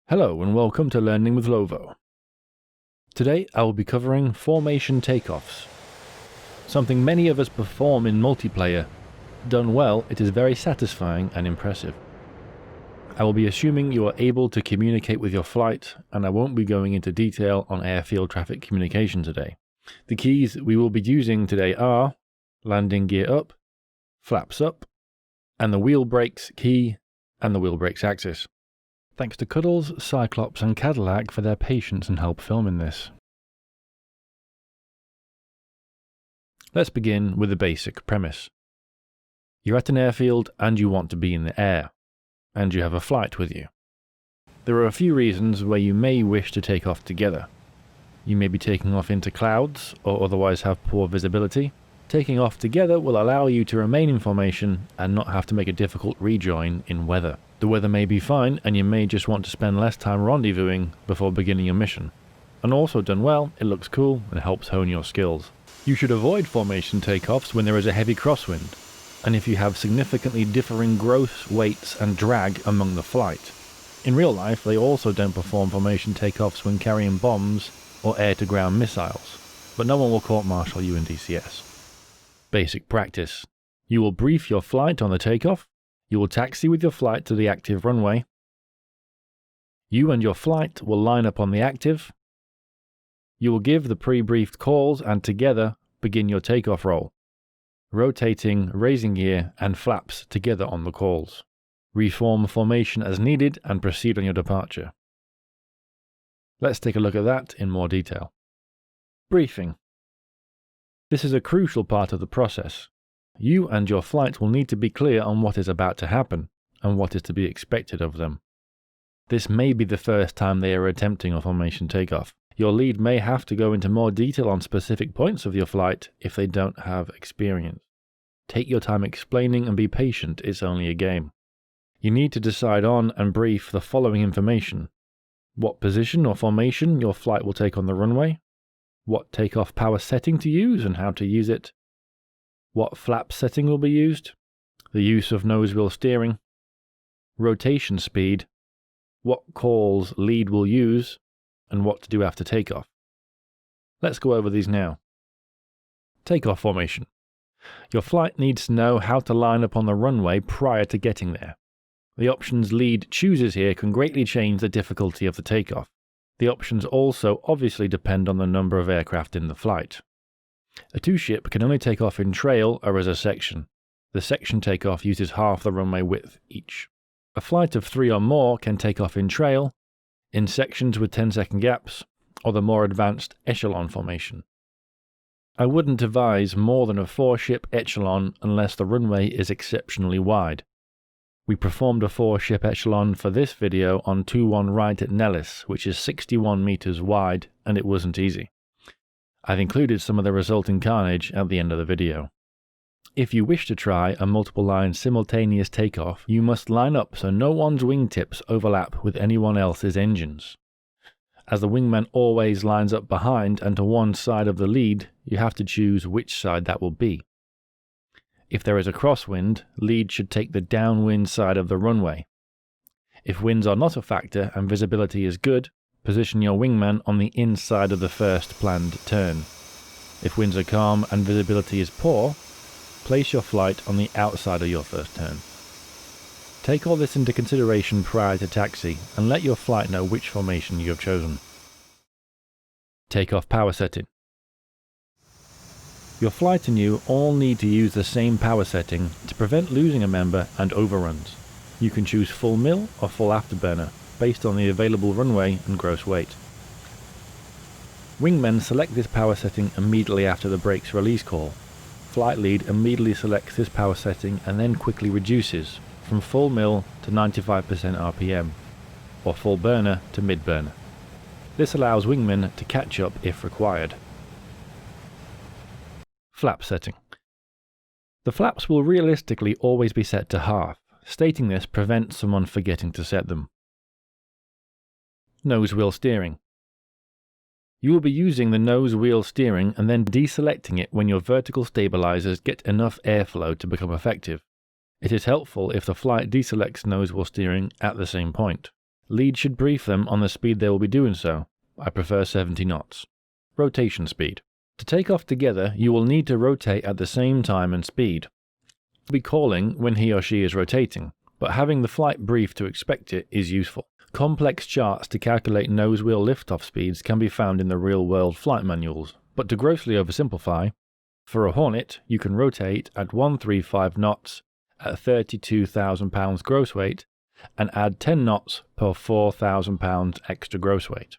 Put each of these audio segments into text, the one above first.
Hello and welcome to Learning with Lovo. Today I will be covering formation takeoffs. Something many of us perform in multiplayer. Done well, it is very satisfying and impressive. I will be assuming you are able to communicate with your flight, and I won't be going into detail on airfield traffic communication today. The keys we will be using today are landing gear up, flaps up, and the wheel brakes key and the wheel brakes axis. Thanks to Cuddles, Cyclops and Cadillac for their patience and help filming this. Let's begin with the basic premise. You're at an airfield and you want to be in the air, and you have a flight with you. There are a few reasons where you may wish to take off together. You may be taking off into clouds or otherwise have poor visibility. Taking off together will allow you to remain in formation and not have to make a difficult rejoin in weather. The weather may be fine and you may just want to spend less time rendezvousing before beginning your mission. And also done well, it looks cool and helps hone your skills. You should avoid formation takeoffs when there is a heavy crosswind, and if you have significantly differing gross weights and drag among the flight. In real life, they also don't perform formation takeoffs when carrying bombs or air-to-ground missiles, but no one will court-martial you in DCS. Basic practice. You will brief your flight on the takeoff. You will taxi with your flight to the active runway. You and your flight will line up on the active. You will give the pre-briefed calls and together begin your takeoff roll, rotating, raising gear and flaps together on the calls. Reform formation as needed and proceed on your departure. Let's take a look at that in more detail. Briefing. This is a crucial part of the process. You and your flight will need to be clear on what is about to happen and what is to be expected of them. This may be the first time they are attempting a formation takeoff. Your lead may have to go into more detail on specific points of your flight if they don't have experience. Take your time explaining and be patient, it's only a game. You need to decide on and brief the following information: what position or formation your flight will take on the runway, what takeoff power setting to use and how to use it, what flap setting will be used, the use of nose wheel steering, rotation speed, what calls lead will use, and what to do after takeoff. Let's go over these now. Takeoff formation. Your flight needs to know how to line up on the runway prior to getting there. The options lead chooses here can greatly change the difficulty of the takeoff. The options also obviously depend on the number of aircraft in the flight. A two-ship can only take off in trail or as a section. The section takeoff uses half the runway width each. A flight of 3 or more can take off in trail, in sections with 10-second gaps, or the more advanced echelon formation. I wouldn't advise more than a 4-ship echelon unless the runway is exceptionally wide. We performed a 4-ship echelon for this video on 2-1 right at Nellis, which is 61 meters wide, and it wasn't easy. I've included some of the resulting carnage at the end of the video. If you wish to try a multiple line simultaneous takeoff, you must line up so no one's wingtips overlap with anyone else's engines. As the wingman always lines up behind and to one side of the lead, you have to choose which side that will be. If there is a crosswind, lead should take the downwind side of the runway. If winds are not a factor and visibility is good, position your wingman on the inside of the first planned turn. If winds are calm and visibility is poor, place your flight on the outside of your first turn. Take all this into consideration prior to taxi and let your flight know which formation you have chosen. Takeoff power setting. Your flight and you all need to use the same power setting to prevent losing a member and overruns. You can choose full mil or full afterburner, based on the available runway and gross weight. Wingmen select this power setting immediately after the brakes release call. Flight lead immediately selects this power setting and then quickly reduces from full mil to 95% RPM, or full burner to mid burner. This allows wingmen to catch up if required. Flap setting. The flaps will realistically always be set to half. Stating this prevents someone forgetting to set them. Nose wheel steering. You will be using the nose wheel steering and then deselecting it when your vertical stabilizers get enough airflow to become effective. It is helpful if the flight deselects nose wheel steering at the same point. lead should brief them on the speed they will be doing so. I prefer 70 knots. Rotation speed. To take off together, you will need to rotate at the same time and speed. You'll be calling when he or she is rotating, but having the flight brief to expect it is useful. Complex charts to calculate nose-wheel liftoff speeds can be found in the real-world flight manuals, but to grossly oversimplify, for a Hornet, you can rotate at 135 knots at 32,000 pounds gross weight and add 10 knots per 4,000 pounds extra gross weight.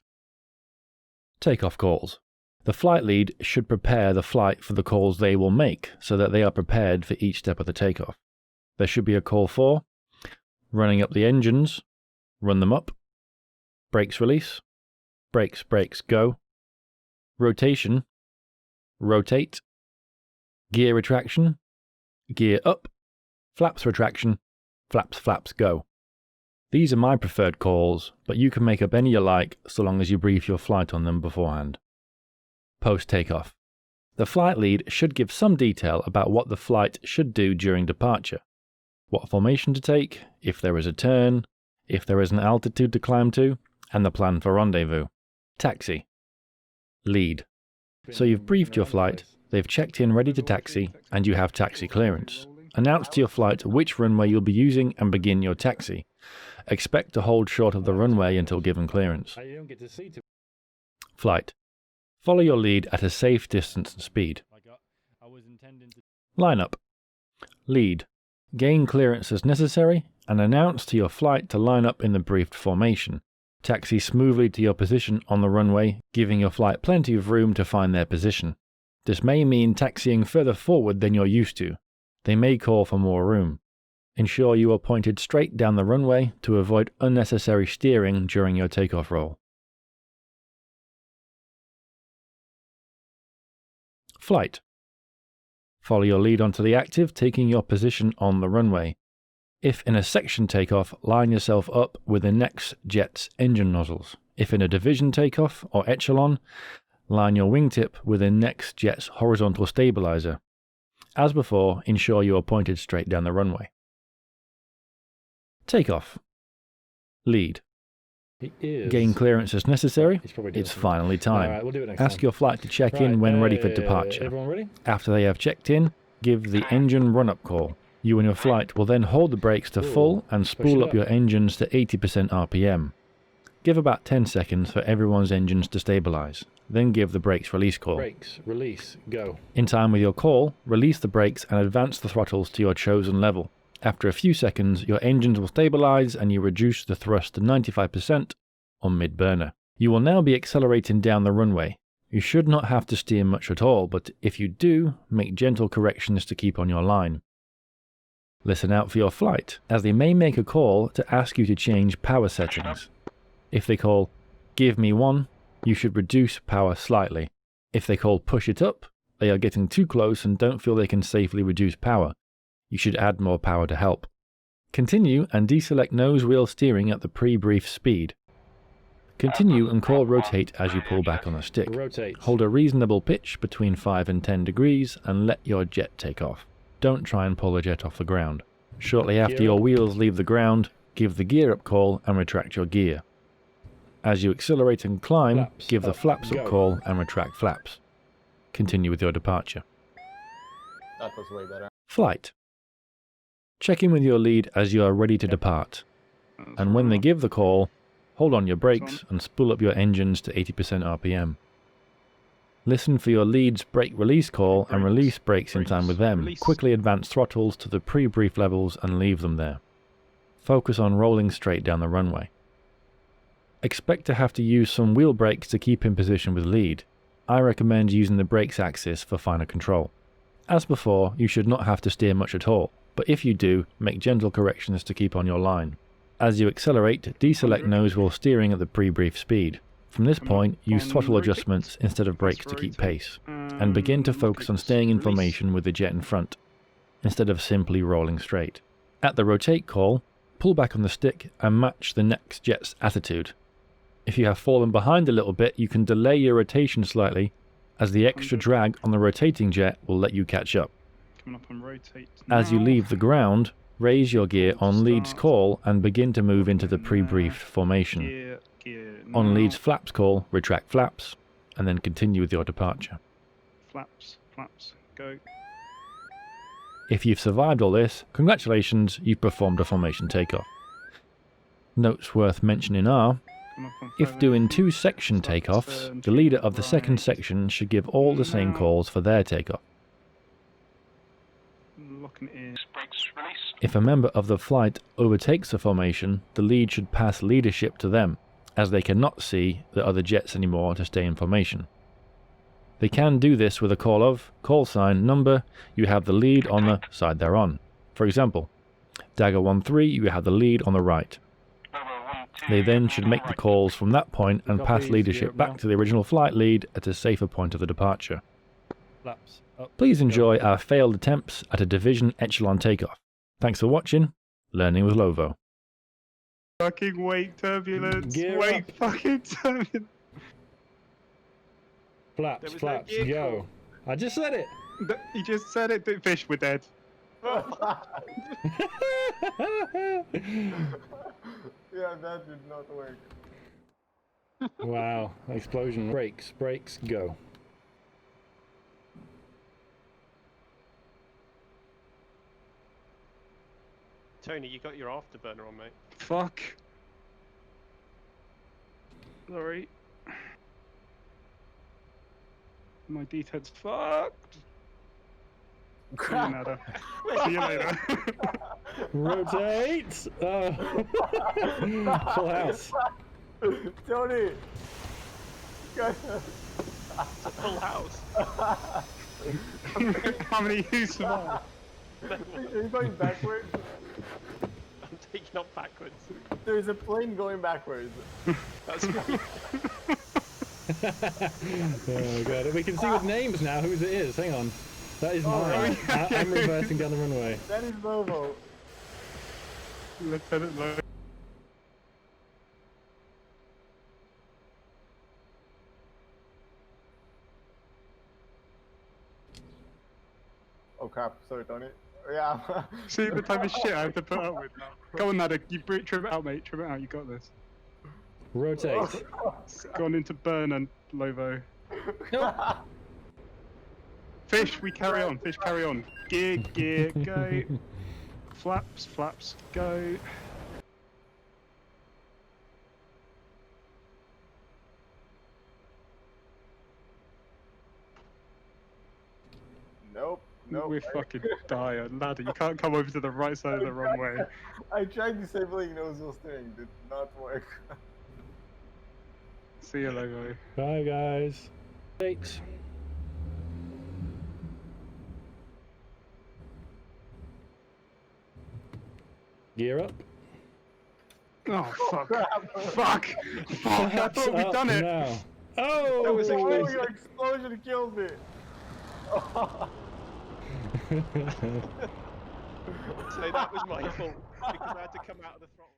Takeoff calls. The flight lead should prepare the flight for the calls they will make so that they are prepared for each step of the takeoff. There should be a call for running up the engines, run them up, brakes release, brakes, brakes, go, rotation, rotate, gear retraction, gear up, flaps retraction, flaps, flaps, go. These are my preferred calls, but you can make up any you like so long as you brief your flight on them beforehand. Post-takeoff. The flight lead should give some detail about what the flight should do during departure, what formation to take, if there is a turn, if there is an altitude to climb to, and the plan for rendezvous. Taxi. Lead. So you've briefed your flight, they've checked in ready to taxi, and you have taxi clearance. Announce to your flight which runway you'll be using and begin your taxi. Expect to hold short of the runway until given clearance. Flight. Follow your lead at a safe distance and speed. Line up. Lead. Gain clearance as necessary and announce to your flight to line up in the briefed formation. Taxi smoothly to your position on the runway, giving your flight plenty of room to find their position. This may mean taxiing further forward than you're used to. They may call for more room. Ensure you are pointed straight down the runway to avoid unnecessary steering during your takeoff roll. Flight. Follow your lead onto the active, taking your position on the runway. If in a section takeoff, line yourself up with the next jet's engine nozzles. If in a division takeoff or echelon, line your wingtip with the next jet's horizontal stabilizer. As before, ensure you are pointed straight down the runway. Takeoff. Lead. Gain clearance as necessary. It's finally time. Alright, we'll do it next Ask time. your flight to check in when ready for departure. Everyone ready? After they have checked in, give the engine run-up call. You and your flight will then hold the brakes to full and spool up your engines to 80% RPM. Give about 10 seconds for everyone's engines to stabilize. Then give the brakes release call. Brakes, release, go. In time with your call, release the brakes and advance the throttles to your chosen level. After a few seconds, your engines will stabilize and you reduce the thrust to 95% on mid-burner. You will now be accelerating down the runway. You should not have to steer much at all, but if you do, make gentle corrections to keep on your line. Listen out for your flight, as they may make a call to ask you to change power settings. If they call, "Give me 1," you should reduce power slightly. If they call, "Push it up," they are getting too close and don't feel they can safely reduce power. You should add more power to help. Continue and deselect nose wheel steering at the pre-brief speed. Continue and call rotate as you pull back on the stick. Rotate. Hold a reasonable pitch between 5 and 10 degrees and let your jet take off. Don't try and pull the jet off the ground. Shortly after your wheels leave the ground, give the gear up call and retract your gear. As you accelerate and climb, Flaps give the up, flaps up go. call and retract flaps. Continue with your departure. That was way better. Flight. Check in with your lead as you are ready to depart. And when they give the call, hold on your brakes and spool up your engines to 80% RPM. Listen for your lead's brake release call and release brakes in time with them. Quickly advance throttles to the pre-brief levels and leave them there. Focus on rolling straight down the runway. Expect to have to use some wheel brakes to keep in position with lead. I recommend using the brakes axis for finer control. As before, you should not have to steer much at all, but if you do, make gentle corrections to keep on your line. As you accelerate, deselect nose wheel steering at the pre-brief speed. From this point, use throttle adjustments instead of brakes to keep pace, and begin to focus on staying in formation with the jet in front, instead of simply rolling straight. At the rotate call, pull back on the stick and match the next jet's attitude. If you have fallen behind a little bit, you can delay your rotation slightly, as the extra drag on the rotating jet will let you catch up. Coming up on rotate As you now. leave the ground, Raise your gear on lead's call and begin to move into the pre-briefed formation. On lead's flaps call, retract flaps, and then continue with your departure. Flaps, go. If you've survived all this, congratulations, you've performed a formation takeoff. Notes worth mentioning are, if doing 2 section takeoffs, the leader of the second section should give all the same calls for their takeoff. If a member of the flight overtakes a formation, the lead should pass leadership to them, as they cannot see the other jets anymore to stay in formation. They can do this with a call of, call sign, number, you have the lead on the side they're on. For example, Dagger 1-3, you have the lead on the right. They then should make the calls from that point and pass leadership back to the original flight lead at a safer point of the departure. Please enjoy our failed attempts at a division echelon takeoff. Thanks for watching. Learning with Lovo. Fucking wake turbulence. Gear wake up. fucking turbulence. Flaps, go. I just said it. You just said it. Fish, we're dead. Yeah, that did not work. Wow, explosion. Brakes, go. Tony, you got your afterburner on, mate. Fuck. Sorry. My D10's fucked. See you later. See you later. Rotate. Full house. Tony! It's a full house. How many you survived? Are you going backwards? I'm taking off backwards. There's a plane going backwards. That's great. Oh god, we can see with names now whose it is. Hang on. That is mine. yeah. I'm reversing down the runway. That is Lovo. Lieutenant Lowe. Oh crap, sorry Tony. Yeah. See the type of shit I have to put up with now. Go on, Nada. You trim it out, mate. Trim it out. You got this. Rotate. Gone into burn and Lovo. Fish, we carry on. Fish, carry on. Gear, go. Flaps, go. Nope. We fucking die. Ladder, you can't come over to the right side of the runway. I tried disabling nose wheel steering, did not work. See you, Lovo. Bye guys. Thanks. Gear up. Oh, fuck. Fuck! Fuck! I thought we'd done it! No. Oh! That was Oh, explosive. your explosion killed me! So that was my fault because I had to come out of the throttle.